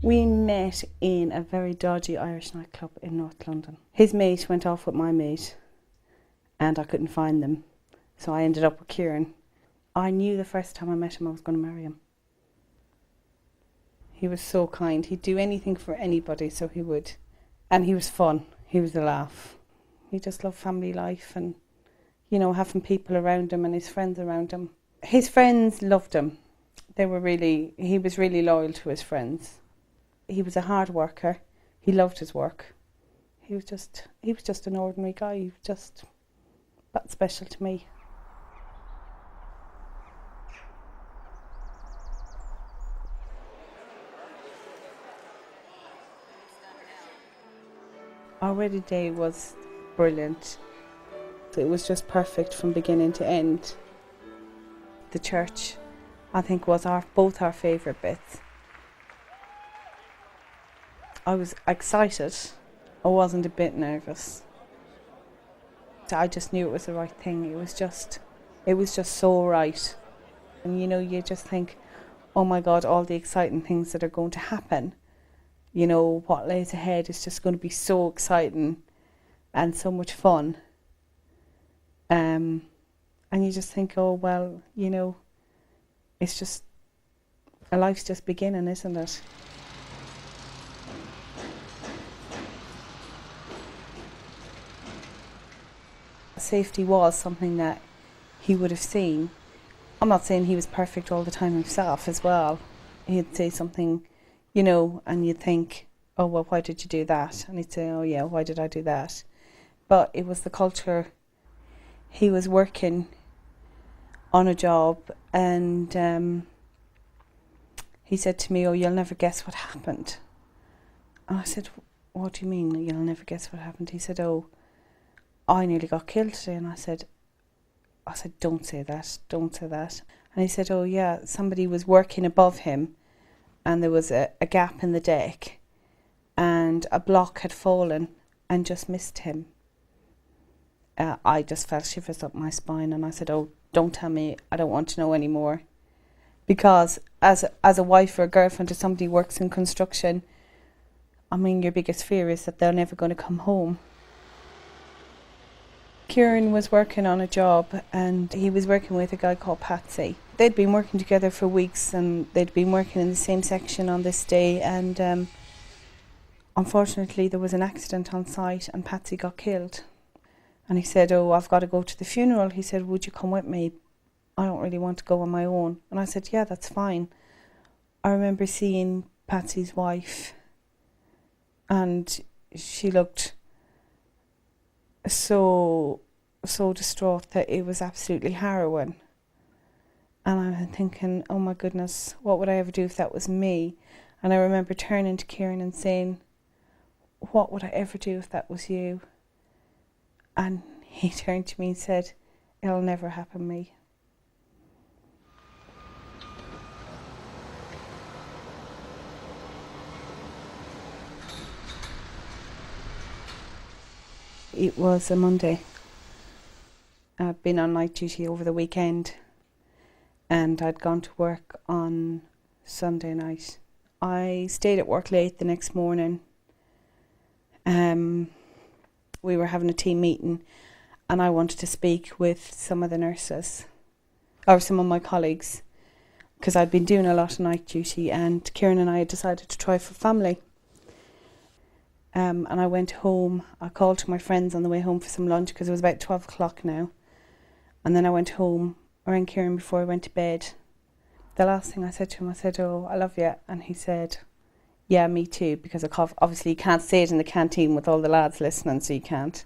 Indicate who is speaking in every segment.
Speaker 1: We met in a very dodgy Irish nightclub in North London. His mate went off with my mate and I couldn't find them. So I ended up with Kieron. I knew the first time I met him I was going to marry him. He was so kind. He'd do anything for anybody, so he would. And he was fun. He was a laugh. He just loved family life and, you know, having people around him and his friends around him. His friends loved him. He was really loyal to his friends. He was a hard worker. He loved his work. He was just an ordinary guy. He was just that special to me. Our wedding day was brilliant. It was just perfect from beginning to end. The church, I think, was both our favourite bits. I was excited. I wasn't a bit nervous. I just knew it was the right thing. It was just so right. And you know, you just think, oh my God, all the exciting things that are going to happen. You know, what lays ahead is just going to be so exciting and so much fun. And you just think, oh, well, you know, it's just, life's just beginning, isn't it? Safety was something that he would have seen. I'm not saying he was perfect all the time himself as well. He'd say something, you know, and you'd think, oh, well, why did you do that? And he'd say, oh, yeah, why did I do that? But it was the culture. He was working on a job and he said to me, oh, you'll never guess what happened. And I said, what do you mean, you'll never guess what happened? He said, oh, I nearly got killed today. And I said, don't say that, don't say that. And he said, oh, yeah, somebody was working above him and there was a gap in the deck and a block had fallen and just missed him. I just felt shivers up my spine and I said, oh, don't tell me, I don't want to know anymore. Because as a wife or a girlfriend to somebody who works in construction, I mean, your biggest fear is that they're never going to come home. Kieron was working on a job and he was working with a guy called Patsy. They'd been working together for weeks and they'd been working in the same section on this day and unfortunately there was an accident on site and Patsy got killed. And he said, oh, I've got to go to the funeral. He said, would you come with me? I don't really want to go on my own. And I said, yeah, that's fine. I remember seeing Patsy's wife and she looked so distraught that it was absolutely harrowing. And I'm thinking, oh my goodness, what would I ever do if that was me? And I remember turning to Kieron and saying, what would I ever do if that was you? And he turned to me and said, it'll never happen to me. It was a Monday. I'd been on night duty over the weekend and I'd gone to work on Sunday night. I stayed at work late the next morning. We were having a team meeting and I wanted to speak with some of the nurses or some of my colleagues because I'd been doing a lot of night duty and Kieron and I had decided to try for family. And I went home. I called to my friends on the way home for some lunch because it was about 12 o'clock now. And then I went home. I rang Kieron before I went to bed. The last thing I said to him, I said, oh, I love you. And he said, yeah, me too, because obviously you can't say it in the canteen with all the lads listening, so you can't.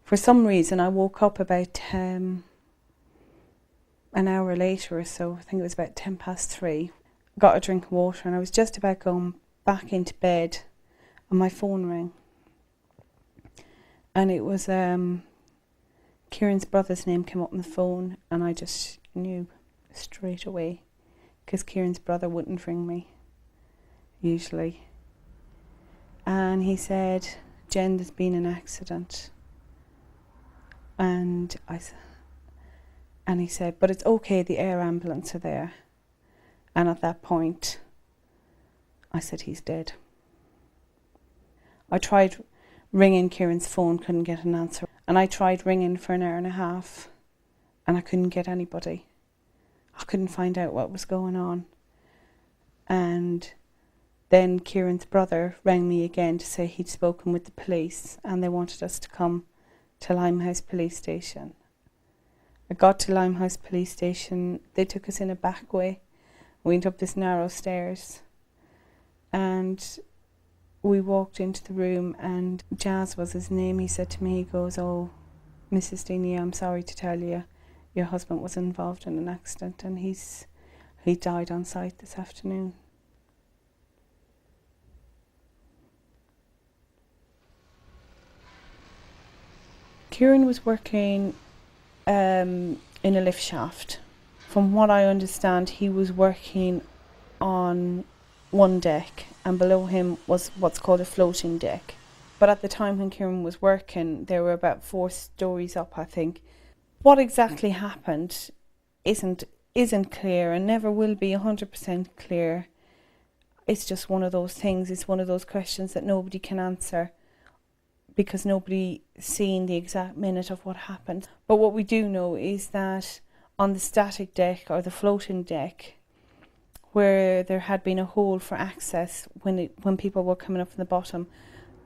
Speaker 1: For some reason, I woke up about an hour later or so. I think it was about 3:10. Got a drink of water and I was just about going back into bed and my phone rang. And it was Kieron's brother's name came up on the phone and I just knew straight away because Kieron's brother wouldn't ring me usually. And he said, Jen, there's been an accident. And he said, but it's okay, the air ambulance are there. And at that point, I said, he's dead. I tried ringing Kieran's phone, couldn't get an answer. And I tried ringing for an hour and a half and I couldn't get anybody. I couldn't find out what was going on. And then Kieran's brother rang me again to say he'd spoken with the police and they wanted us to come to Limehouse Police Station. I got to Limehouse Police Station. They took us in a back way. We went up this narrow stairs and we walked into the room and Jazz was his name. He said to me, he goes, "Oh, Mrs. Deeney, I'm sorry to tell you, your husband was involved in an accident and he died on site this afternoon." Kieran was working in a lift shaft. From what I understand, he was working on one deck and below him was what's called a floating deck. But at the time when Kieran was working, there were about 4 stories up, I think. What exactly happened isn't clear and never will be 100% clear. It's just one of those things, it's one of those questions that nobody can answer because nobody seen the exact minute of what happened. But what we do know is that on the static deck or the floating deck, where there had been a hole for access when people were coming up from the bottom,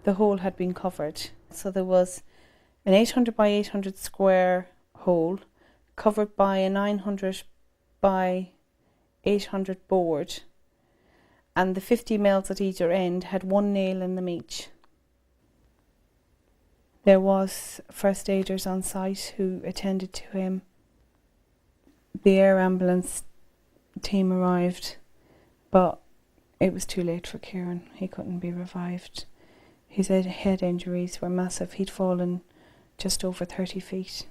Speaker 1: the hole had been covered. So there was an 800 by 800 square hole covered by a 900 by 800 board, and the 50 mils at either end had 1 nail in them each. There was first aiders on site who attended to him. The air ambulance team arrived, but it was too late for Kieran. He couldn't be revived. His head injuries were massive. He'd fallen just over 30 feet.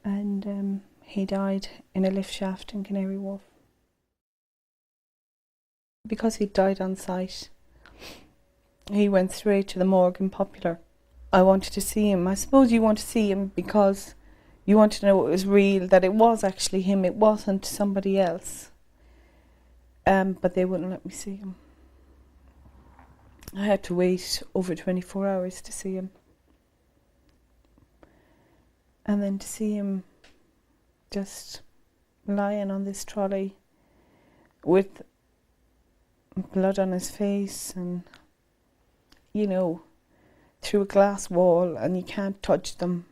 Speaker 1: And he died in a lift shaft in Canary Wharf. Because he died on site, he went straight to the morgue in Popular. I wanted to see him. I suppose you want to see him because you want to know it was real, that it was actually him, it wasn't somebody else. But they wouldn't let me see him. I had to wait over 24 hours to see him. And then to see him just lying on this trolley with blood on his face and, you know, through a glass wall and you can't touch them.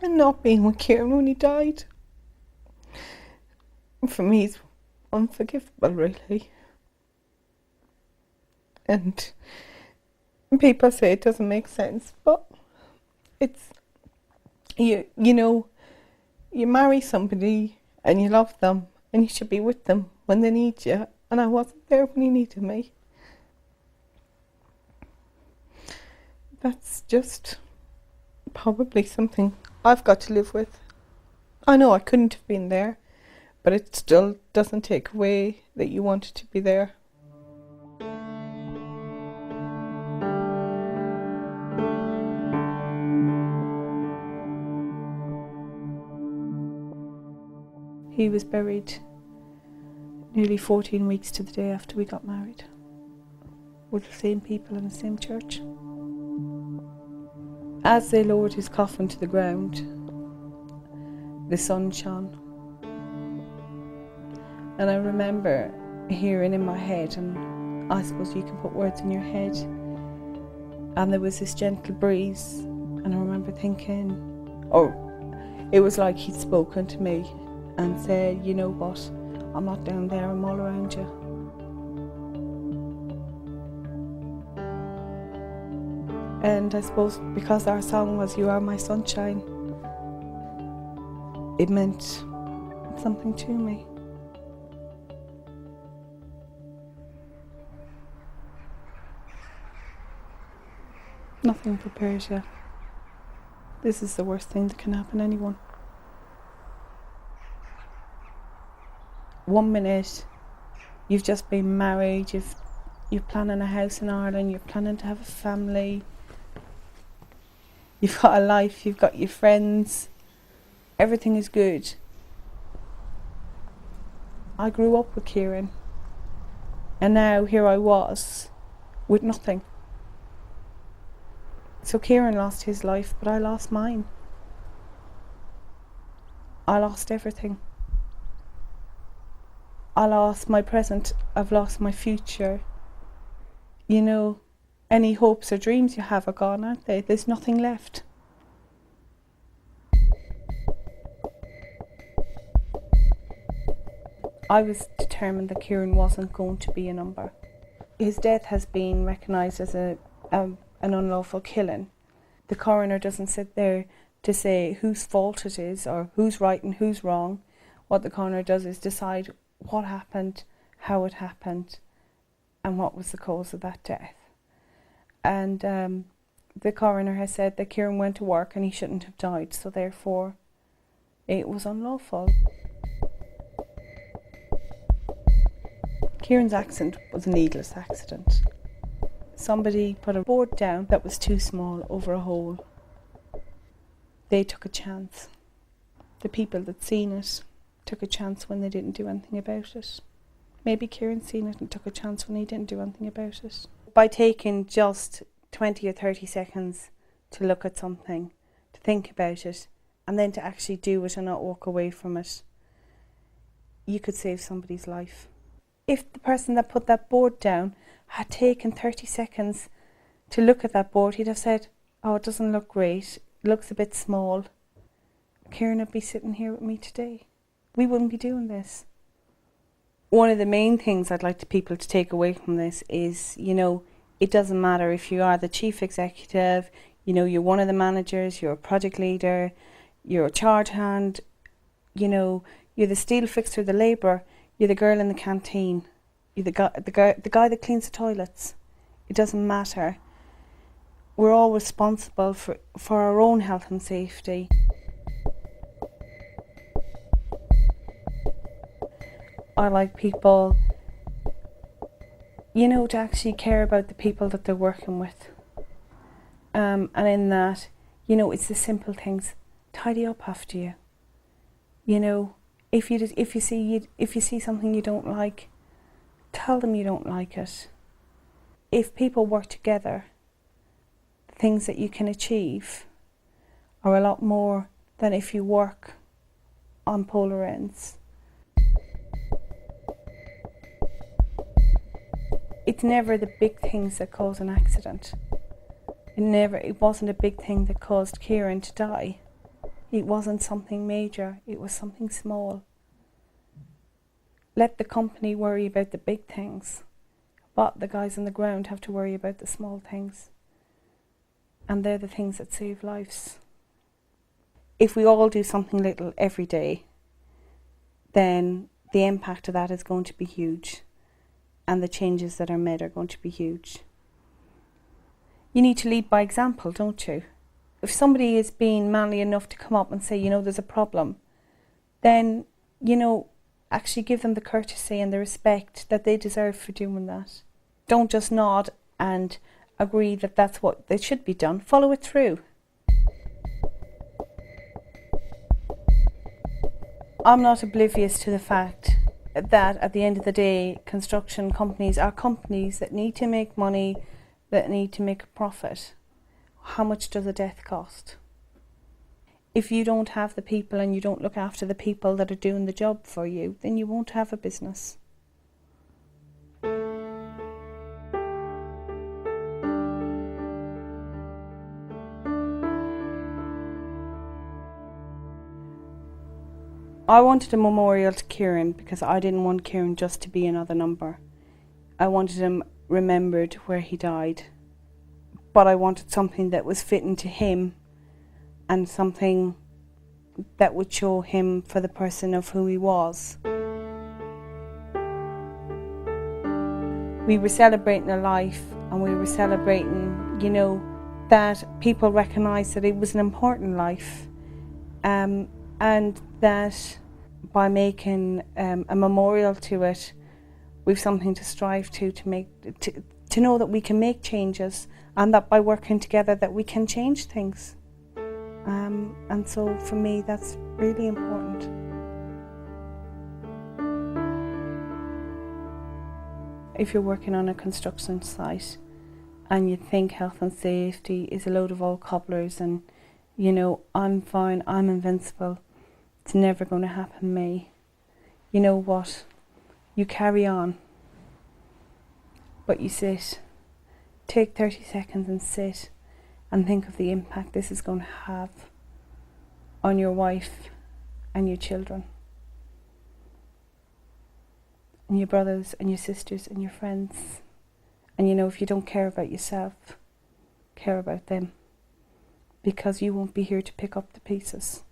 Speaker 1: And not being with Kieran when he died, for me, it's unforgivable, really. And people say it doesn't make sense, but it's, you know, you marry somebody and you love them and you should be with them when they need you, and I wasn't there when he needed me. That's just probably something I've got to live with. I know I couldn't have been there, but it still doesn't take away that you wanted to be there. He was buried nearly 14 weeks to the day after we got married, with the same people in the same church. As they lowered his coffin to the ground, the sun shone. And I remember hearing in my head, and I suppose you can put words in your head, and there was this gentle breeze, and I remember thinking, it was like he'd spoken to me and said, you know what, I'm not down there, I'm all around you. And I suppose because our song was You Are My Sunshine, it meant something to me. Nothing prepares you. This is the worst thing that can happen to anyone. 1 minute, you've just been married, you're planning a house in Ireland, you're planning to have a family, you've got a life, you've got your friends, everything is good. I grew up with Kieron, and now here I was with nothing. So Kieron lost his life, but I lost mine. I lost everything. I lost my present, I've lost my future. You know, any hopes or dreams you have are gone, aren't they? There's nothing left. I was determined that Kieron wasn't going to be a number. His death has been recognised as an unlawful killing. The coroner doesn't sit there to say whose fault it is or who's right and who's wrong. What the coroner does is decide what happened, how it happened, and what was the cause of that death. And the coroner has said that Kieron went to work and he shouldn't have died, so therefore it was unlawful. Kieron's accident was a needless accident. Somebody put a board down that was too small over a hole. They took a chance. The people that seen it took a chance when they didn't do anything about it. Maybe Kieron seen it and took a chance when he didn't do anything about it. By taking just 20 or 30 seconds to look at something, to think about it, and then to actually do it and not walk away from it, you could save somebody's life. If the person that put that board down had taken 30 seconds to look at that board, he'd have said, oh, it doesn't look great, it looks a bit small. Kieron would be sitting here with me today. We wouldn't be doing this. One of the main things I'd like people to take away from this is, you know, it doesn't matter if you are the chief executive, you know, you're one of the managers, you're a project leader, you're a charge hand, you know, you're the steel fixer, the labourer, you're the girl in the canteen, you're the guy that cleans the toilets. It doesn't matter. We're all responsible for our own health and safety. I like people, you know, to actually care about the people that they're working with. And in that, you know, it's the simple things. Tidy up after you. You know, if you see something you don't like, tell them you don't like it. If people work together, the things that you can achieve are a lot more than if you work on polar ends. It's never the big things that cause an accident. It wasn't a big thing that caused Kieron to die. It wasn't something major, it was something small. Let the company worry about the big things, but the guys on the ground have to worry about the small things. And they're the things that save lives. If we all do something little every day, then the impact of that is going to be huge. And the changes that are made are going to be huge. You need to lead by example, don't you? If somebody is being manly enough to come up and say, you know, there's a problem, then, you know, actually give them the courtesy and the respect that they deserve for doing that. Don't just nod and agree that that's what they should be done. Follow it through. I'm not oblivious to the fact that at the end of the day, construction companies are companies that need to make money, that need to make a profit. How much does a death cost? If you don't have the people and you don't look after the people that are doing the job for you, then you won't have a business. I wanted a memorial to Kieron because I didn't want Kieron just to be another number. I wanted him remembered where he died. But I wanted something that was fitting to him and something that would show him for the person of who he was. We were celebrating a life and we were celebrating, you know, that people recognised that it was an important life, and that by making a memorial to it, we've something to strive to know that we can make changes, and that by working together that we can change things. And so for me, that's really important. if you're working on a construction site and you think health and safety is a load of old cobblers and, you know, I'm fine, I'm invincible, it's never going to happen to me. You know what? You carry on, but you sit. Take 30 seconds and sit and think of the impact this is going to have on your wife and your children and your brothers and your sisters and your friends. And you know, if you don't care about yourself, care about them, because you won't be here to pick up the pieces.